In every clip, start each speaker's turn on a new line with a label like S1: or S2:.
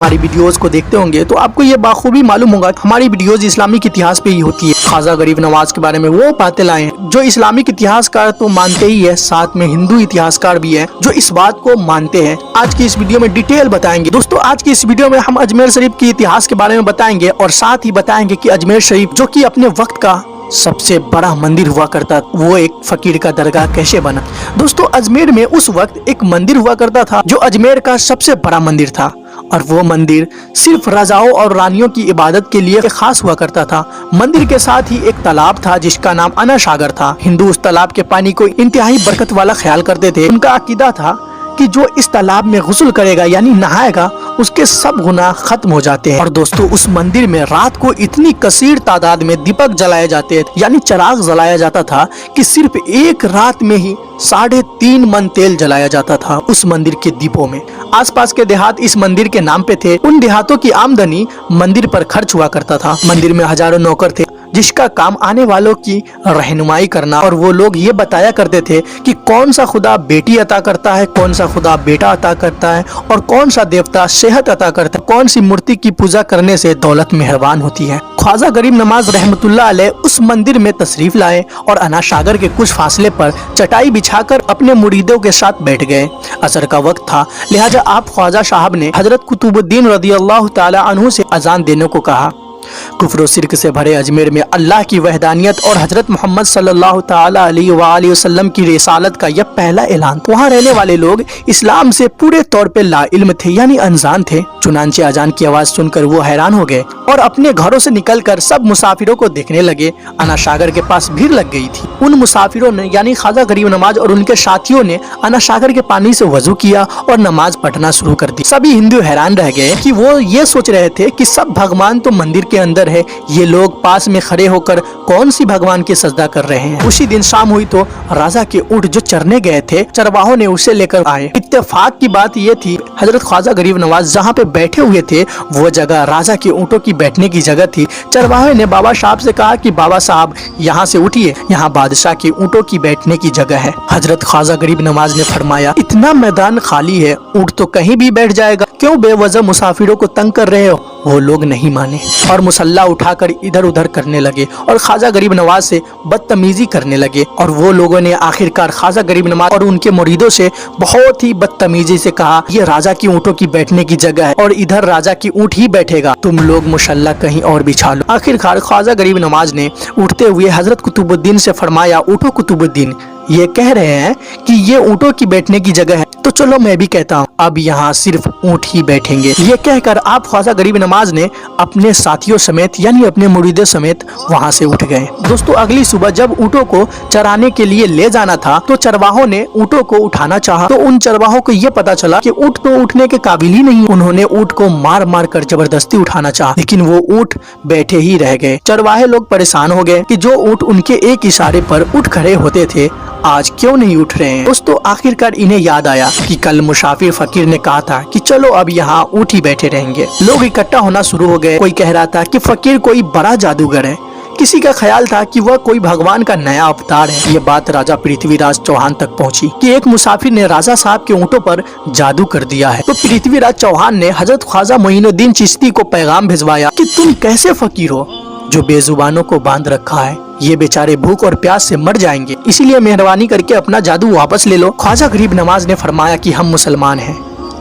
S1: हमारी वीडियोस को देखते होंगे तो आपको ये बाखूबी मालूम होगा कि हमारी वीडियोस इस्लामिक इतिहास पे ही होती है। ख्वाजा गरीब नवाज के बारे में वो बातें लाए हैं जो इस्लामिक इतिहासकार तो मानते ही है, साथ में हिंदू इतिहासकार भी है जो इस बात को मानते हैं। आज की इस वीडियो में डिटेल बताएंगे। दोस्तों आज की इस वीडियो में हम अजमेर शरीफ के इतिहास के बारे में बताएंगे और साथ ही बताएंगे कि अजमेर शरीफ जो कि अपने वक्त का सबसे बड़ा मंदिर हुआ करता वो एक फकीर का दरगाह कैसे बना। दोस्तों अजमेर में उस वक्त एक मंदिर हुआ करता था जो अजमेर का सबसे बड़ा मंदिर था और वो मंदिर सिर्फ राजाओं और रानियों की इबादत के लिए खास हुआ करता था। मंदिर के साथ ही एक तालाब था जिसका नाम अना सागर था। हिंदू उस तालाब के पानी को इंतहाई बरकत वाला ख्याल करते थे। उनका अकीदा था कि जो इस तालाब में गुस्ल करेगा यानी नहाएगा उसके सब गुनाह खत्म हो जाते हैं। और दोस्तों उस मंदिर में रात को इतनी कसीर तादाद में दीपक जलाए जाते यानी चिराग जलाया जाता था कि सिर्फ एक रात में ही 3.5 मन तेल जलाया जाता था उस मंदिर के दीपों में। आसपास के देहात इस मंदिर के नाम पे थे। उन देहातों की आमदनी मंदिर पर खर्च हुआ करता था। मंदिर में हजारों नौकर थे जिसका काम आने वालों की रहनुमाई करना, और वो लोग ये बताया करते थे कि कौन सा खुदा बेटी अता करता है, कौन सा खुदा बेटा अता करता है और कौन सा देवता सेहत अता करता है, कौन सी मूर्ति की पूजा करने से दौलत मेहरबान होती है। ख्वाजा गरीब नवाज रहमतुल्लाह अलैह उस मंदिर में तशरीफ लाए और अना सागर के कुछ फासले पर चटाई बिछाकर अपने मुरीदों के साथ बैठ गए। असर का वक्त था, लिहाजा आप ख्वाजा साहब ने हजरत कुतुबुद्दीन रदियल्लाहु ताला अन्हु से अजान देने को कहा। कुफ्र शिर्क से भरे अजमेर में अल्लाह की वहदानियत और हजरत मोहम्मद सल्लल्लाहु ताला अलैहि वसल्लम की रिसालत का यह पहला ऐलान। वहाँ रहने वाले लोग इस्लाम से पूरे तौर पे लाइल्म थे यानी अनजान थे। चुनांचे अजान की आवाज सुनकर वो हैरान हो गए और अपने घरों से निकलकर सब मुसाफिरों को देखने लगे। अना सागर के पास भीड़ लग गई थी। उन मुसाफिरों ने यानी ख्वाजा गरीब नवाज और उनके साथियों ने अना सागर के पानी से वजू किया और नमाज पढ़ना शुरू कर दी। सभी हिंदू हैरान रह गए कि वो ये सोच रहे थे कि सब भगवान तो मंदिर के अंदर है, ये लोग पास में खड़े होकर कौन सी भगवान की सजदा कर रहे हैं। उसी दिन शाम हुई तो राजा के ऊंट जो चरने गए थे चरवाहों ने उसे लेकर आए। इत्तेफाक की बात ये थी हजरत ख्वाजा गरीब नवाज जहाँ पे बैठे हुए थे वो जगह राजा के ऊँटों की बैठने की जगह थी। चरवाहे ने बाबा साहब से कहा कि बाबा साहब यहाँ से उठिए, यहाँ बादशाह के ऊँटों की बैठने की जगह है। हजरत ख्वाजा गरीब नवाज ने फरमाया इतना मैदान खाली है, ऊँट तो कहीं भी बैठ जाएगा, क्यों बेवजह मुसाफिरों को तंग कर रहे हो। वो लोग नहीं माने और मुसल्ला उठाकर इधर उधर करने लगे और ख्वाजा गरीब नवाज से बदतमीजी करने लगे। और वो लोगों ने आखिरकार ख्वाजा गरीब नवाज और उनके मुरीदों से बहुत ही बदतमीजी से कहा ये राजा की ऊँटों की बैठने की जगह है और इधर राजा की ऊँट ही बैठेगा, तुम लोग मुसल्ला कहीं और बिछा लो। आखिरकार ख्वाजा गरीब नवाज ने उठते हुए हजरत कुतुबुद्दीन से फरमाया उठो कुतुबुद्दीन, ये कह रहे हैं कि ये ऊँटों की बैठने की जगह है तो चलो मैं भी कहता हूँ अब यहाँ सिर्फ ऊँट ही बैठेंगे। ये कहकर आप ख्वाजा गरीब नवाज ने अपने साथियों समेत यानी अपने मुरीदों समेत वहाँ से उठ गए। दोस्तों अगली सुबह जब ऊँटों को चराने के लिए ले जाना था तो चरवाहों ने ऊँटों को उठाना चाहा तो उन चरवाहों को ये पता चला कि ऊँट तो उठने के काबिल ही नहीं। उन्होंने ऊँट को मार मार कर जबरदस्ती उठाना चाहा लेकिन वो ऊँट बैठे ही रह गए। चरवाहे लोग परेशान हो गए कि जो ऊँट उनके एक इशारे पर उठ खड़े होते थे आज क्यों नहीं उठ रहे हैं। दोस्तों आखिरकार इन्हें याद आया कि कल मुसाफिर फकीर ने कहा था कि चलो अब यहाँ ऊँट ही बैठे रहेंगे। लोग इकट्ठा होना शुरू हो गए। कोई कह रहा था कि फकीर कोई बड़ा जादूगर है, किसी का ख्याल था कि वह कोई भगवान का नया अवतार है। ये बात राजा पृथ्वीराज चौहान तक पहुंची कि एक मुसाफिर ने राजा साहब के ऊँटों पर जादू कर दिया है। तो पृथ्वीराज चौहान ने हजरत ख्वाजा मोइनुद्दीन चिश्ती को पैगाम भिजवाया कि तुम कैसे फकीर हो जो बेजुबानों को बांध रखा है, ये बेचारे भूख और प्यास से मर जाएंगे, इसीलिए मेहरबानी करके अपना जादू वापस ले लो। ख्वाजा गरीब नवाज ने फरमाया कि हम मुसलमान हैं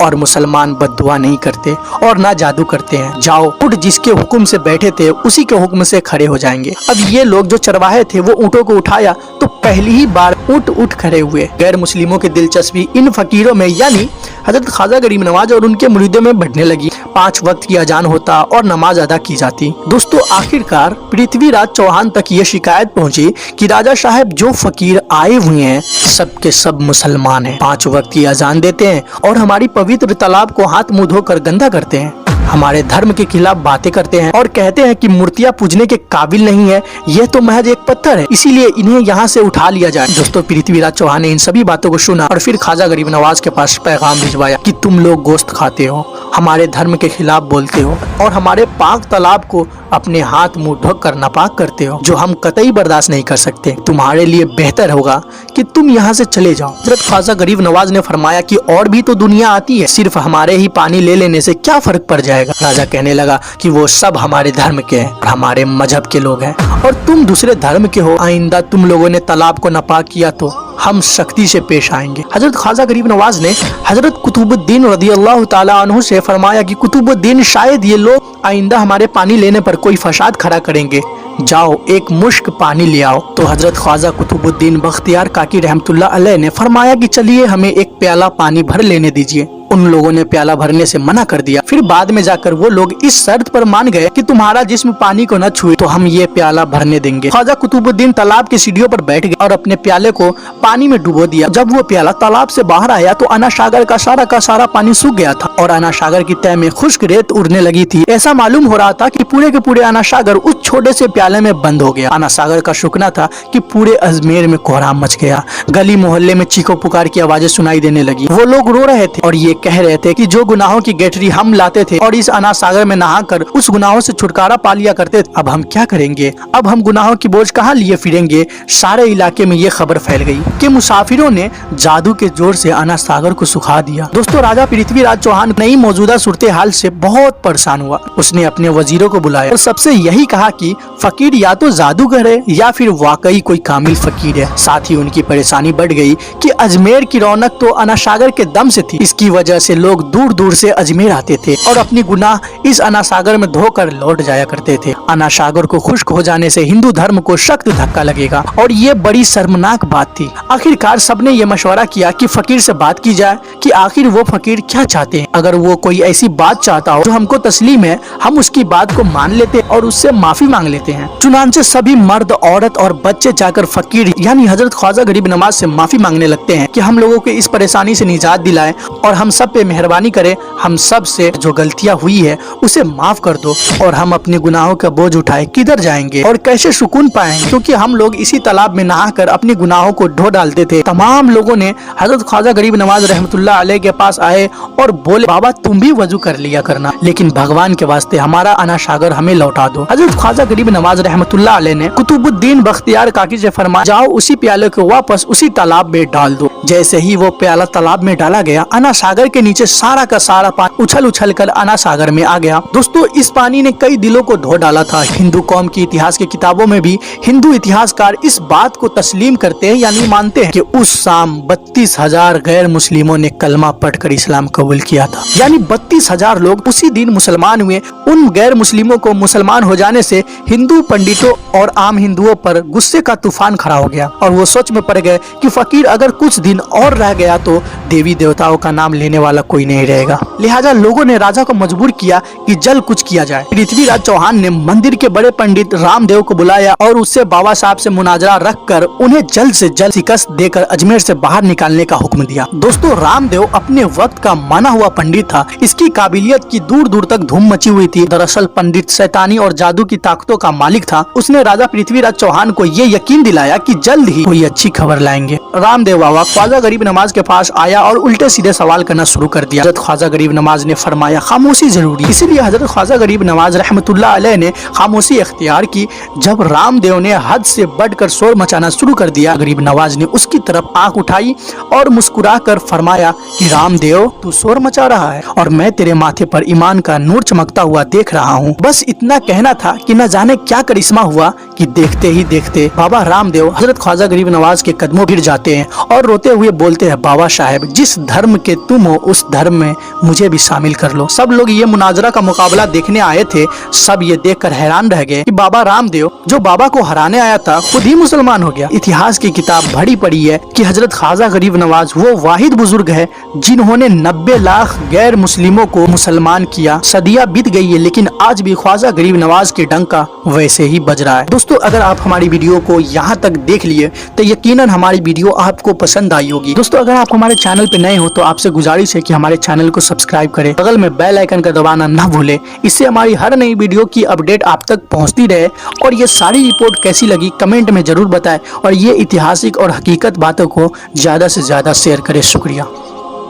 S1: और मुसलमान बद्दुआ नहीं करते और ना जादू करते हैं। जाओ ऊँट जिसके हुक्म से बैठे थे उसी के हुक्म से खड़े हो जाएंगे। अब ये लोग जो चरवाहे थे वो ऊँटों को उठाया तो पहली ही बार ऊँट उठ खड़े हुए। गैर मुस्लिमों की दिलचस्पी इन फकीरों में यानी हजरत ख्वाजा गरीब नवाज और उनके मुरीदों में बढ़ने लगी। 5 वक्त की अजान होता और नमाज अदा की जाती। दोस्तों आखिरकार पृथ्वीराज चौहान तक ये शिकायत पहुंची कि राजा साहब जो फकीर आए हुए हैं सब के सब मुसलमान हैं, 5 वक्त की अजान देते हैं और हमारी पवित्र तालाब को हाथ मुंह धोकर गंदा करते हैं, हमारे धर्म के खिलाफ बातें करते हैं और कहते हैं कि मूर्तियां पूजने के काबिल नहीं है, यह तो महज एक पत्थर है, इसीलिए इन्हें यहाँ से उठा लिया जाए। दोस्तों पृथ्वीराज चौहान ने इन सभी बातों को सुना और फिर ख्वाजा गरीब नवाज के पास पैगाम भिजवाया कि तुम लोग गोश्त खाते हो, हमारे धर्म के खिलाफ बोलते हो और हमारे पाक तालाब को अपने हाथ मुंह ढककर नापाक करते हो, जो हम कतई बर्दाश्त नहीं कर सकते। तुम्हारे लिए बेहतर होगा कि तुम यहाँ से चले जाओ। हजरत ख्वाजा गरीब नवाज ने फरमाया कि और भी तो दुनिया आती है, सिर्फ हमारे ही पानी ले लेने से क्या फर्क पड़ जाएगा। राजा कहने लगा कि वो सब हमारे धर्म के हैं और हमारे मजहब के लोग हैं और तुम दूसरे धर्म के हो। आइंदा तुम लोगों ने तालाब को नापाक किया तो हम सख्ती से पेश आएंगे। हजरत ख्वाजा गरीब नवाज ने हजरत कुतुबुद्दीन रज़ियल्लाहु ताला अन्हु से फरमाया कि कुतुबुद्दीन, शायद ये लोग आइंदा हमारे पानी लेने पर कोई फसाद खड़ा करेंगे, जाओ एक मुश्क पानी ले आओ। तो हजरत ख्वाजा कुतुबुद्दीन बख्तियार काकी रहमतुल्लाह अलैह ने फरमाया कि चलिए हमें एक प्याला पानी भर लेने दीजिए। उन लोगों ने प्याला भरने से मना कर दिया। फिर बाद में जाकर वो लोग इस शर्त पर मान गए कि तुम्हारा जिस्म पानी को न छुए तो हम ये प्याला भरने देंगे। ख्वाजा कुतुबुद्दीन तालाब की सीढ़ियों पर बैठ गए और अपने प्याले को पानी में डुबो दिया। जब वो प्याला तालाब से बाहर आया तो अना सागर का सारा पानी सूख गया था और अना सागर की तह में खुश्क रेत उड़ने लगी थी। ऐसा मालूम हो रहा था कि पूरे के पूरे अना सागर उस छोटे से प्याले में बंद हो गया। अना सागर का शुक्ना था कि पूरे अजमेर में कोहराम मच गया। गली मोहल्ले में चीखों पुकार की आवाजें सुनाई देने लगी। वो लोग रो रहे थे और ये कह रहे थे कि जो गुनाहों की गठरी हम लाते थे और इस अनाज सागर में नहाकर उस गुनाहों से छुटकारा पा लिया करते थे, अब हम क्या करेंगे? अब हम गुनाहों की बोझ कहाँ लिए फिरेंगे? सारे इलाके में ये खबर फैल गई कि मुसाफिरों ने जादू के जोर से अनाज सागर को सुखा दिया। दोस्तों, राजा पृथ्वीराज चौहान नई मौजूदा सूरत हाल से बहुत परेशान हुआ। उसने अपने वजीरों को बुलाया और सबसे यही कहा कि फकीर या तो जादूगर है या फिर वाकई कोई कामिल फकीर है। साथ ही उनकी परेशानी बढ़ गई कि अजमेर की रौनक तो अना सागर के दम से थी। इसकी वजह से लोग दूर दूर से अजमेर आते थे और अपनी गुनाह इस अना सागर में धोकर लौट जाया करते थे। अना सागर को खुश्क हो जाने से हिंदू धर्म को सख्त धक्का लगेगा और ये बड़ी शर्मनाक बात थी। आखिरकार सबने ये मशवरा किया कि फकीर से बात की जाए कि आखिर वो फकीर क्या चाहते हैं। अगर वो कोई ऐसी बात चाहता हो जो हमको तस्लीम है, हम उसकी बात को मान लेते और उससे माफी मांग लेते हैं। चुनांचे सभी मर्द, औरत और बच्चे जाकर फकीर यानी हजरत ख्वाजा गरीब नवाज से माफी मांगने लगते हैं कि हम लोगों को इस परेशानी से निजात दिलाए और हम सब पे मेहरबानी करे, हम सब से जो गलतियां हुई है उसे माफ कर दो और हम अपने गुनाहों का बोझ उठाए किधर जाएंगे और कैसे सुकून पाएंगे, क्योंकि हम लोग इसी तालाब में नहाकर अपने गुनाहों को ढो डालते थे। तमाम लोगों ने हजरत ख्वाजा गरीब नवाज रहमतुल्लाह अलैह के पास आए और बोले, बाबा तुम भी वजू कर लिया करना, लेकिन भगवान के वास्ते हमारा अना सागर हमें लौटा दो। हजरत ख्वाजा गरीब नवाज रहमतुल्लाह अलैह ने कुतुबुद्दीन बख्तियार काकी से फरमाया, जाओ उसी प्याले को वापस उसी तालाब में डाल दो। जैसे ही वो प्याला तालाब में डाला गया, अना सागर के नीचे सारा का सारा पानी उछल उछल कर अना सागर में आ गया। दोस्तों, इस पानी ने कई दिलों को धो डाला था। हिंदू कौम की इतिहास की किताबों में भी हिंदू इतिहासकार इस बात को तस्लीम करते हैं यानी मानते हैं कि उस शाम 32,000 गैर मुस्लिमों ने कलमा पढ़कर इस्लाम कबूल किया था। यानी 32,000 लोग उसी दिन मुसलमान हुए। उन गैर मुस्लिमों को मुसलमान हो जाने से हिंदू पंडितों और आम हिंदुओं पर गुस्से का तूफान खड़ा हो गया और वो सोच में पड़ गए कि फकीर अगर कुछ दिन और रह गया तो देवी देवताओं का नाम लेने वाला कोई नहीं रहेगा। लिहाजा लोगों ने राजा को मजबूर किया कि जल्द कुछ किया जाए। पृथ्वीराज चौहान ने मंदिर के बड़े पंडित रामदेव को बुलाया और उससे बाबा साहब से मुनाजरा रखकर उन्हें जल्द से जल्द शिकस्त देकर अजमेर से बाहर निकालने का हुक्म दिया। दोस्तों, रामदेव अपने वक्त का माना हुआ पंडित था। इसकी काबिलियत की दूर दूर तक धूम मची हुई थी। दरअसल पंडित शैतानी और जादू की ताकतों का मालिक था। उसने राजा पृथ्वीराज चौहान को ये यकीन दिलाया कि जल्द ही कोई अच्छी खबर लाएंगे। रामदेव बाबा ख्वाजा गरीब नवाज के पास आया और उल्टे सीधे सवाल करना शुरू कर दिया। हजरत ख्वाजा गरीब नवाज ने फरमाया, खामोशी जरूरी। इसीलिए हजरत ख्वाजा गरीब नवाज रहमतुल्लाह अलैह ने खामोशी इख्तियार की। जब रामदेव ने हद से बढ़कर शोर मचाना शुरू कर दिया, गरीब नवाज ने उसकी तरफ आंख उठाई और मुस्कुरा कर फरमाया कि रामदेव, तू शोर मचा रहा है और मैं तेरे माथे पर ईमान का नूर चमकता हुआ देख रहा हूँ। बस इतना कहना था कि न जाने क्या करिश्मा हुआ कि देखते ही देखते बाबा रामदेव हजरत ख्वाजा गरीब नवाज के कदमों गिर जाते हैं और रोते हुए बोलते हैं, बाबा साहब, जिस धर्म के तुम हो उस धर्म में मुझे भी शामिल कर लो। सब लोग ये मुनाजरा का मुकाबला देखने आए थे। सब ये देखकर हैरान रह गए कि बाबा रामदेव जो बाबा को हराने आया था खुद ही मुसलमान हो गया। इतिहास की किताब भरी पड़ी है कि हजरत ख्वाजा गरीब नवाज वो वाहिद बुजुर्ग है जिन्होंने 90 लाख गैर मुस्लिमों को मुसलमान किया। सदियां बीत गई है लेकिन आज भी ख्वाजा गरीब नवाज के डंका वैसे ही बज रहा है। दोस्तों, अगर आप हमारी वीडियो को यहाँ तक देख लिए तो यकीनन हमारी वीडियो आपको पसंद आई होगी। दोस्तों, अगर आप हमारे चैनल पे नए हो तो आपसे गुजारिश है कि हमारे चैनल को सब्सक्राइब करें, बगल में बेल आइकन का दबाना ना भूले। इससे हमारी हर नई वीडियो की अपडेट आप तक पहुंचती रहे। और ये सारी रिपोर्ट कैसी लगी कमेंट में जरूर बताएं और ये ऐतिहासिक और हकीकत बातों को ज्यादा से ज्यादा शेयर करें। शुक्रिया।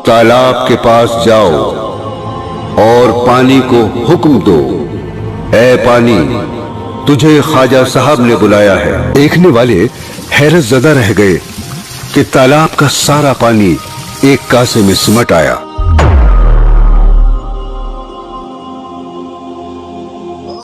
S2: तालाब के पास जाओ और पानी को हुक्म दो ए पानी, तुझे ख्वाजा साहब ने बुलाया है। देखने वाले हैरत ज़दा रह गए कि तालाब का सारा पानी एक कासे में सिमट आया।